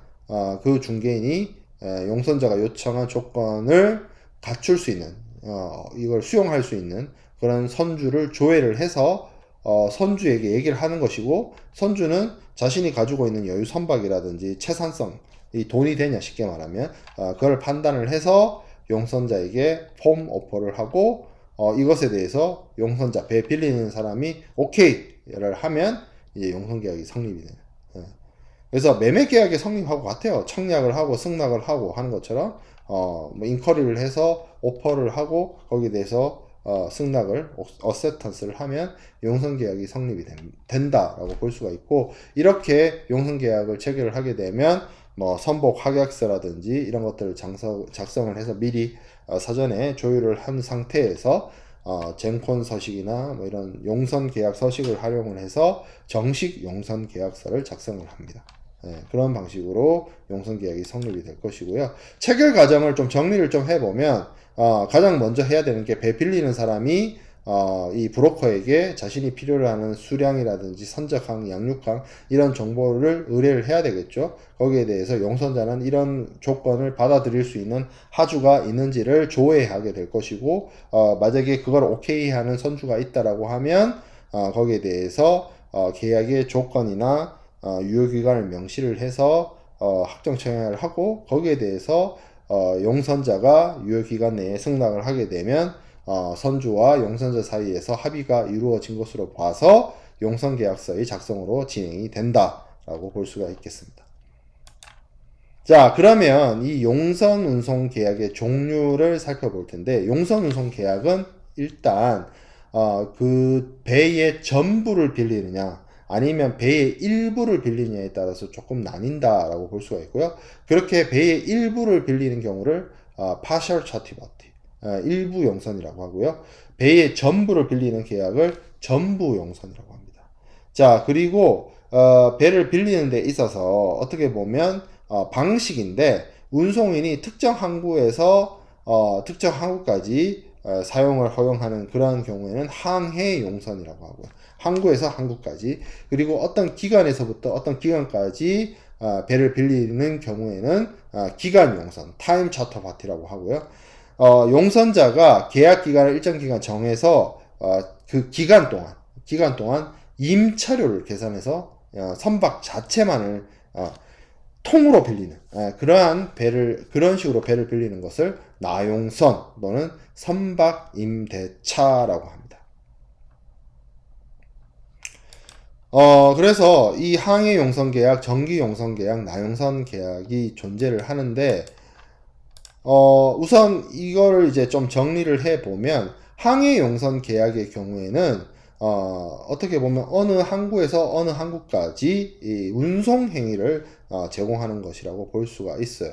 그 중개인이 용선자가 요청한 조건을 갖출 수 있는 이걸 수용할 수 있는 그런 선주를 조회를 해서 선주에게 얘기를 하는 것이고 선주는 자신이 가지고 있는 여유 선박이라든지 채산성 이 돈이 되냐 쉽게 말하면 그걸 판단을 해서 용선자에게 폼 오퍼를 하고 이것에 대해서 용선자 배 빌리는 사람이 오케이를 하면 이제 용선계약이 성립이 돼요. 그래서 매매계약이 성립하고 같아요. 청약을 하고 승낙을 하고 하는 것처럼 뭐 인쿼리를 해서 오퍼를 하고 거기에 대해서 승낙을 어세턴스를 하면 용선계약이 성립이 된다라고 볼 수가 있고, 이렇게 용선계약을 체결을 하게 되면 뭐 선복 확약서라든지 이런 것들을 작성을 해서 미리 사전에 조율을 한 상태에서 젠콘 서식이나 뭐 이런 용선 계약 서식을 활용을 해서 정식 용선 계약서를 작성을 합니다. 그런 방식으로 용선 계약이 성립이 될 것이고요. 체결 과정을 좀 정리를 좀 해보면 가장 먼저 해야 되는 게 배 빌리는 사람이 이 브로커에게 자신이 필요로 하는 수량이라든지 선적항, 양육항 이런 정보를 의뢰를 해야 되겠죠. 거기에 대해서 용선자는 이런 조건을 받아들일 수 있는 하주가 있는지를 조회하게 될 것이고, 만약에 그걸 오케이 하는 선주가 있다라고 하면 거기에 대해서 계약의 조건이나 유효기간을 명시를 해서 확정 청약을 하고, 거기에 대해서 용선자가 유효기간 내에 승낙을 하게 되면 선주와 용선자 사이에서 합의가 이루어진 것으로 봐서 용선계약서의 작성으로 진행이 된다라고 볼 수가 있겠습니다. 자, 그러면 이 용선운송계약의 종류를 살펴볼 텐데, 용선운송계약은 일단 그 배의 전부를 빌리느냐 아니면 배의 일부를 빌리느냐에 따라서 조금 나뉜다라고 볼 수가 있고요. 그렇게 배의 일부를 빌리는 경우를 partial charter party, 일부 용선이라고 하고요. 배의 전부를 빌리는 계약을 전부 용선이라고 합니다. 자, 그리고 배를 빌리는 데 있어서 어떻게 보면 방식인데, 운송인이 특정 항구에서 특정 항구까지 사용을 허용하는 그러한 경우에는 항해 용선이라고 하고요. 항구에서 항구까지, 그리고 어떤 기간에서부터 어떤 기간까지 배를 빌리는 경우에는 기간 용선, 타임 차터 파티라고 하고요. 용선자가 계약 기간을 일정 기간 정해서 그 기간 동안 임차료를 계산해서 선박 자체만을 통으로 빌리는 그런 식으로 배를 빌리는 것을 나용선 또는 선박 임대차라고 합니다. 그래서 이 항해 용선 계약, 정기 용선 계약, 나용선 계약이 존재를 하는데, 우선 이거를 이제 좀 정리를 해 보면, 항해 용선 계약의 경우에는 어떻게 보면 어느 항구에서 어느 항구까지 이 운송 행위를 제공하는 것이라고 볼 수가 있어요.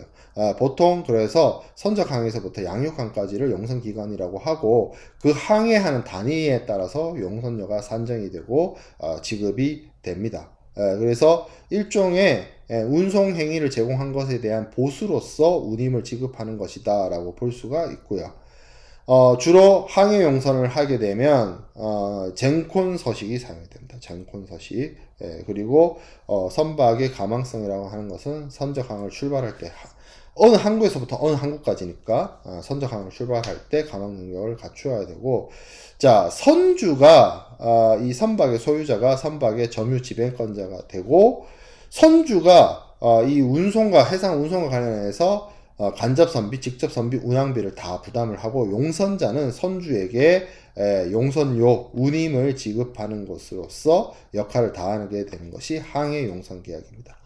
보통 그래서 선적항에서부터 양육항까지를 용선기간이라고 하고, 그 항해하는 단위에 따라서 용선료가 산정이 되고 지급이 됩니다. 그래서 일종의 운송 행위를 제공한 것에 대한 보수로서 운임을 지급하는 것이다 라고 볼 수가 있고요. 주로 항해 용선을 하게 되면 젠콘 서식이 사용이 됩니다. 젠콘 서식. 그리고 선박의 가망성이라고 하는 것은 선적항을 출발할 때 어느 항구에서부터 어느 항구까지니까 선적항을 출발할 때 가망 능력을 갖추어야 되고, 자, 선주가 이 선박의 소유자가 선박의 점유 지배권자가 되고, 선주가 이 운송과 해상 운송과 관련해서 간접선비, 직접선비, 운항비를 다 부담을 하고, 용선자는 선주에게 용선료, 운임을 지급하는 것으로서 역할을 다하게 되는 것이 항해 용선 계약입니다.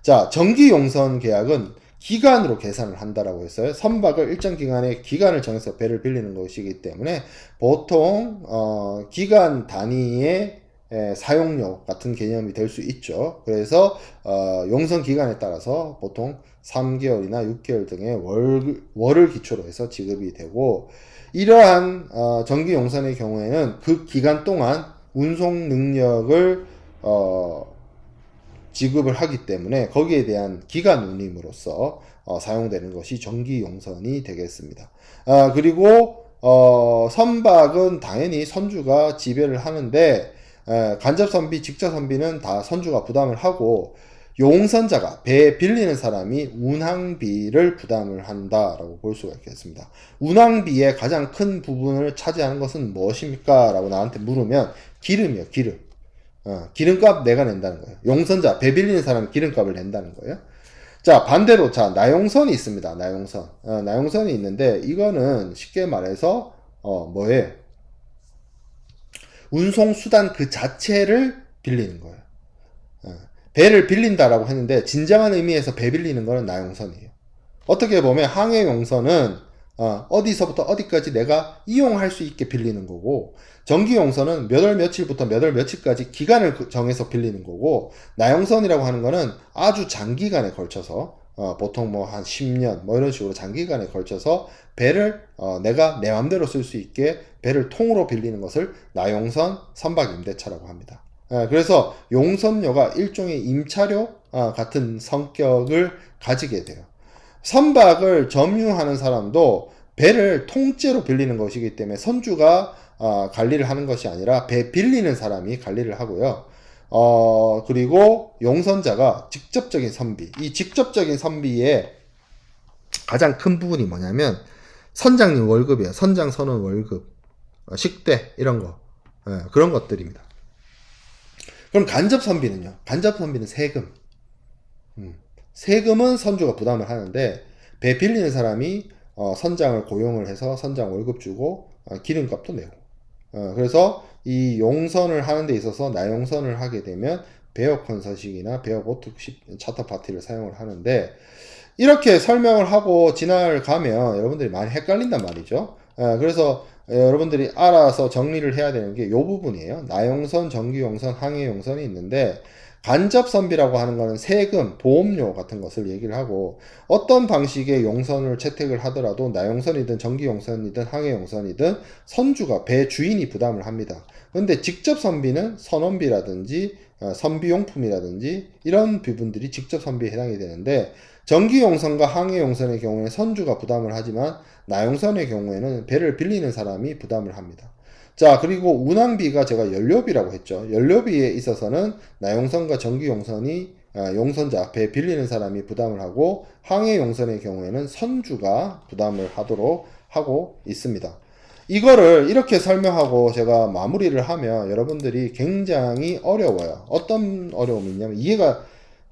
자, 정기 용선 계약은 기간으로 계산을 한다라고 했어요. 선박을 일정 기간의 기간을 정해서 배를 빌리는 것이기 때문에 보통 기간 단위의 사용료 같은 개념이 될 수 있죠. 그래서 용선 기간에 따라서 보통 3개월이나 6개월 등의 월을 기초로 해서 지급이 되고, 이러한 정기 용선의 경우에는 그 기간 동안 운송 능력을 지급을 하기 때문에 거기에 대한 기간 운임으로서 사용되는 것이 정기 용선이 되겠습니다. 그리고 선박은 당연히 선주가 지배를 하는데, 간접선비, 직접선비는 다 선주가 부담을 하고, 용선자가 배 빌리는 사람이 운항비를 부담을 한다라고 볼 수가 있겠습니다. 운항비의 가장 큰 부분을 차지하는 것은 무엇입니까? 라고 나한테 물으면 기름이요, 기름. 기름값 내가 낸다는 거예요. 용선자, 배 빌리는 사람이 기름값을 낸다는 거예요. 자, 반대로, 자, 나용선이 있습니다. 나용선. 나용선이 있는데, 이거는 쉽게 말해서, 뭐예요? 운송수단 그 자체를 빌리는 거예요. 배를 빌린다라고 했는데, 진정한 의미에서 배 빌리는 거는 나용선이에요. 어떻게 보면 항해용선은 어디서부터 어디까지 내가 이용할 수 있게 빌리는 거고, 정기용선은 몇 월 며칠부터 몇 월 며칠까지 기간을 정해서 빌리는 거고, 나용선이라고 하는 거는 아주 장기간에 걸쳐서 보통 뭐 한 10년 뭐 이런 식으로 장기간에 걸쳐서 배를 내가 내 맘대로 쓸 수 있게 배를 통으로 빌리는 것을 나용선 선박임대차라고 합니다. 그래서 용선료가 일종의 임차료 같은 성격을 가지게 돼요. 선박을 점유하는 사람도 배를 통째로 빌리는 것이기 때문에 선주가 관리를 하는 것이 아니라 배 빌리는 사람이 관리를 하고요. 그리고 용선자가 직접적인 선비. 이 직접적인 선비의 가장 큰 부분이 뭐냐면 선장님 월급이에요. 선장 선원 월급, 식대 이런 거. 그런 것들입니다. 그럼 간접 선비는요? 간접 선비는 세금. 세금은 선주가 부담을 하는데 배 빌리는 사람이 선장을 고용을 해서 선장 월급 주고 기름값도 내고 그래서 이 용선을 하는 데 있어서 나용선을 하게 되면 베어 컨서식이나 베어 보트 차터 파티를 사용을 하는데 이렇게 설명을 하고 지나가면 여러분들이 많이 헷갈린단 말이죠. 그래서 여러분들이 알아서 정리를 해야 되는 게 이 부분이에요. 나용선, 정기용선, 항해용선이 있는데 간접선비라고 하는 거는 세금, 보험료 같은 것을 얘기를 하고 어떤 방식의 용선을 채택을 하더라도 나용선이든 정기용선이든 항해용선이든 선주가 배 주인이 부담을 합니다. 그런데 직접 선비는 선원비라든지 선비용품이라든지 이런 부분들이 직접 선비에 해당이 되는데 정기용선과 항해용선의 경우에 선주가 부담을 하지만 나용선의 경우에는 배를 빌리는 사람이 부담을 합니다. 자, 그리고 운항비가 제가 연료비라고 했죠. 연료비에 있어서는 나용선과 정기용선이 용선자, 배 빌리는 사람이 부담을 하고 항해용선의 경우에는 선주가 부담을 하도록 하고 있습니다. 이거를 이렇게 설명하고 제가 마무리를 하면 여러분들이 굉장히 어려워요. 어떤 어려움이 있냐면 이해가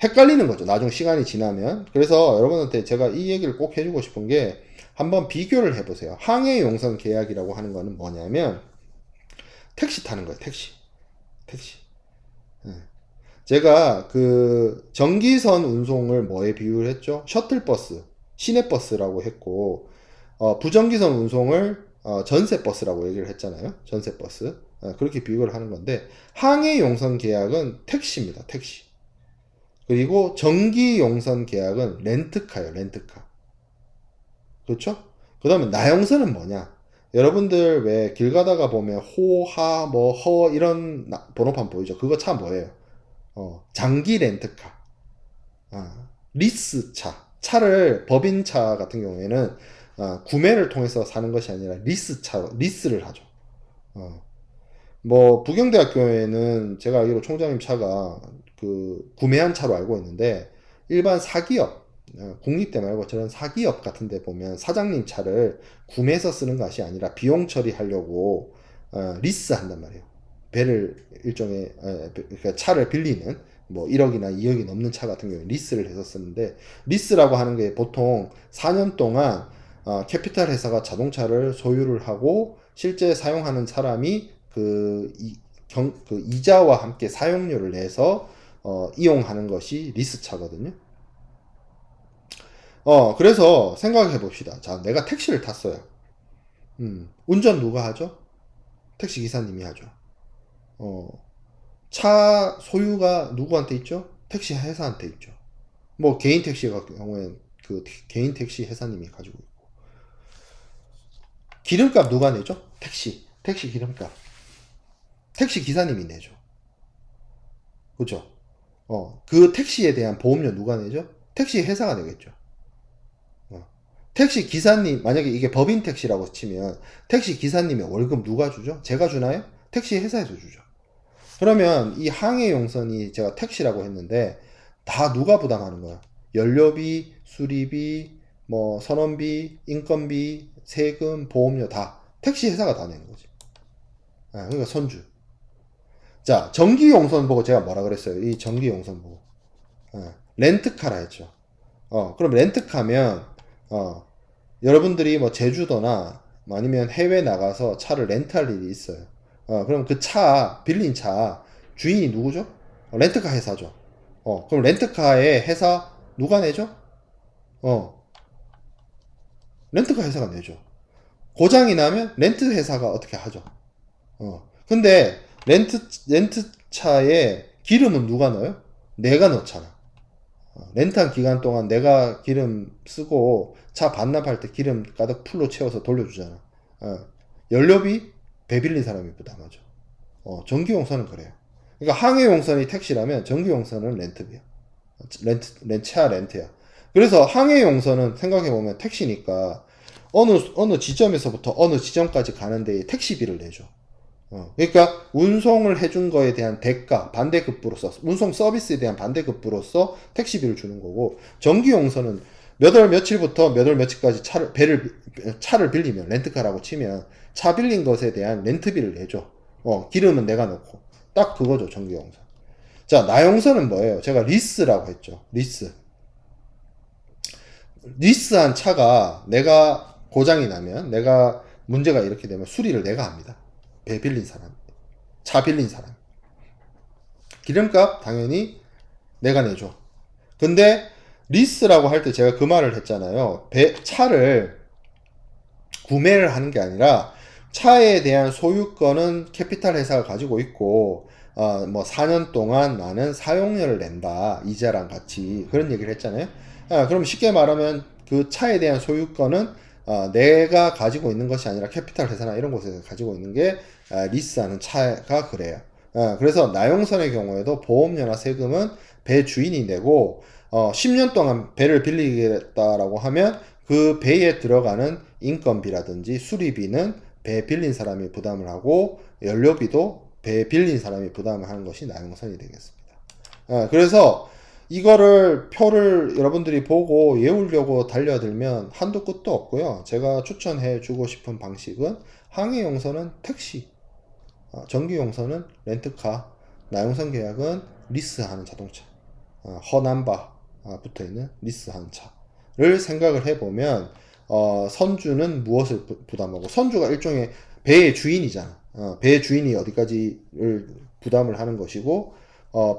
헷갈리는 거죠. 나중 시간이 지나면. 그래서 여러분한테 제가 이 얘기를 꼭 해주고 싶은 게 한번 비교를 해보세요. 항해용선 계약이라고 하는 거는 뭐냐면 택시 타는 거예요. 택시. 제가 그 전기선 운송을 뭐에 비유를 했죠? 셔틀버스, 시내버스라고 했고 부전기선 운송을 전세버스라고 얘기를 했잖아요. 전세버스. 그렇게 비유를 하는 건데 항해용선 계약은 택시입니다. 택시. 그리고 전기용선 계약은 렌트카예요. 렌트카. 그렇죠? 그 다음에 나용선은 뭐냐? 여러분들 왜 길 가다가 보면 호, 하, 뭐, 허 이런 번호판 보이죠? 그거 차 뭐예요? 장기 렌트카. 리스차. 차를 법인차 같은 경우에는 구매를 통해서 사는 것이 아니라 리스차, 리스를 하죠. 뭐 부경대학교에는 제가 알기로 총장님 차가 그 구매한 차로 알고 있는데 일반 사기업 공립대 말고 저런 사기업 같은 데 보면 사장님 차를 구매해서 쓰는 것이 아니라 비용 처리하려고 리스 한단 말이에요. 배를 일종의 그러니까 차를 빌리는 뭐 1억이나 2억이 넘는 차 같은 경우에 리스를 해서 쓰는데 리스라고 하는 게 보통 4년 동안 캐피탈 회사가 자동차를 소유를 하고 실제 사용하는 사람이 그 이자와 함께 사용료를 내서 이용하는 것이 리스차거든요. 그래서 생각해 봅시다. 자, 내가 택시를 탔어요. 운전 누가 하죠? 택시 기사님이 하죠. 차 소유가 누구한테 있죠? 택시 회사한테 있죠. 뭐 개인 택시 같은 경우에는 그 개인 택시 회사님이 가지고 있고. 기름값 누가 내죠? 택시 기름값. 택시 기사님이 내죠. 그죠? 그 택시에 대한 보험료 누가 내죠? 택시 회사가 내겠죠. 택시 기사님, 만약에 이게 법인 택시라고 치면 택시 기사님의 월급 누가 주죠? 제가 주나요? 택시 회사에서 주죠. 그러면 이 항해용선이 제가 택시라고 했는데 다 누가 부담하는 거야? 연료비, 수리비, 뭐 선원비, 인건비, 세금, 보험료 다 택시 회사가 다 내는 거지. 그러니까 선주. 자, 전기용선 보고 제가 뭐라 그랬어요? 이 전기용선 보고 렌트카라 했죠. 그럼 렌트카면, 여러분들이 뭐 제주도나 뭐 아니면 해외 나가서 차를 렌트할 일이 있어요. 그럼 그 빌린 차 주인이 누구죠? 렌트카 회사죠. 그럼 렌트카의 회사 누가 내죠? 어, 렌트카 회사가 내죠. 고장이 나면 렌트 회사가 어떻게 하죠? 근데 렌트 차에 기름은 누가 넣어요? 내가 넣잖아. 렌트한 기간 동안 내가 기름 쓰고 차 반납할 때 기름 가득 풀로 채워서 돌려주잖아. 연료비 배 빌린 사람이 부담하죠. 전기용선은 그래요. 그러니까 항해용선이 택시라면 전기용선은 렌트비야. 차 렌트야. 그래서 항해용선은 생각해보면 택시니까 어느 지점에서부터 어느 지점까지 가는데 택시비를 내죠. 그러니까 운송을 해준 거에 대한 대가, 반대급부로서, 운송 서비스에 대한 반대급부로서 택시비를 주는 거고, 정기용선은 몇 월 며칠부터 몇 월 며칠까지 차를 빌리면, 렌트카라고 치면, 차 빌린 것에 대한 렌트비를 내죠. 기름은 내가 넣고. 딱 그거죠, 정기용선. 자, 나용선은 뭐예요? 제가 리스라고 했죠. 리스한 차가 내가 고장이 나면, 내가 문제가 이렇게 되면 수리를 내가 합니다. 배 빌린 사람, 차 빌린 사람. 기름값 당연히 내가 내줘. 근데 리스라고 할 때 제가 그 말을 했잖아요. 차를 구매를 하는 게 아니라 차에 대한 소유권은 캐피탈 회사가 가지고 있고 뭐 4년 동안 나는 사용료를 낸다. 이자랑 같이 그런 얘기를 했잖아요. 그럼 쉽게 말하면 그 차에 대한 소유권은 내가 가지고 있는 것이 아니라 캐피탈 회사나 이런 곳에서 가지고 있는 게 리스하는 차가 그래요. 그래서 나용선의 경우에도 보험료나 세금은 배 주인이 내고 10년 동안 배를 빌리겠다라고 하면 그 배에 들어가는 인건비라든지 수리비는 배 빌린 사람이 부담을 하고 연료비도 배 빌린 사람이 부담을 하는 것이 나용선이 되겠습니다. 그래서 이거를 표를 여러분들이 보고 외우려고 달려들면 한도 끝도 없고요. 제가 추천해 주고 싶은 방식은 항해용선은 택시, 전기용선은 렌트카, 나용선 계약은 리스하는 자동차, 허남바 붙어있는 리스하는 차를 생각을 해보면 선주는 무엇을 부담하고 선주가 일종의 배의 주인이잖아. 배의 주인이 어디까지를 부담을 하는 것이고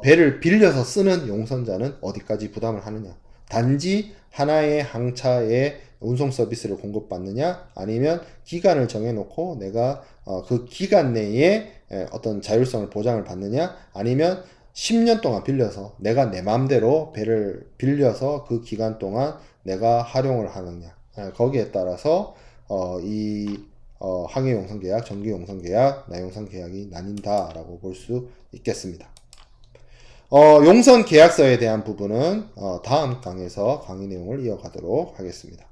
배를 빌려서 쓰는 용선자는 어디까지 부담을 하느냐. 단지 하나의 항차의 운송 서비스를 공급받느냐 아니면 기간을 정해놓고 내가 그 기간 내에 어떤 자율성을 보장을 받느냐 아니면 10년 동안 빌려서 내가 내 마음대로 배를 빌려서 그 기간 동안 내가 활용을 하느냐 거기에 따라서 이 항해용선 계약, 전기용선 계약, 나용선 계약이 나뉜다라고 볼 수 있겠습니다. 용선 계약서에 대한 부분은 다음 강에서 강의 내용을 이어가도록 하겠습니다.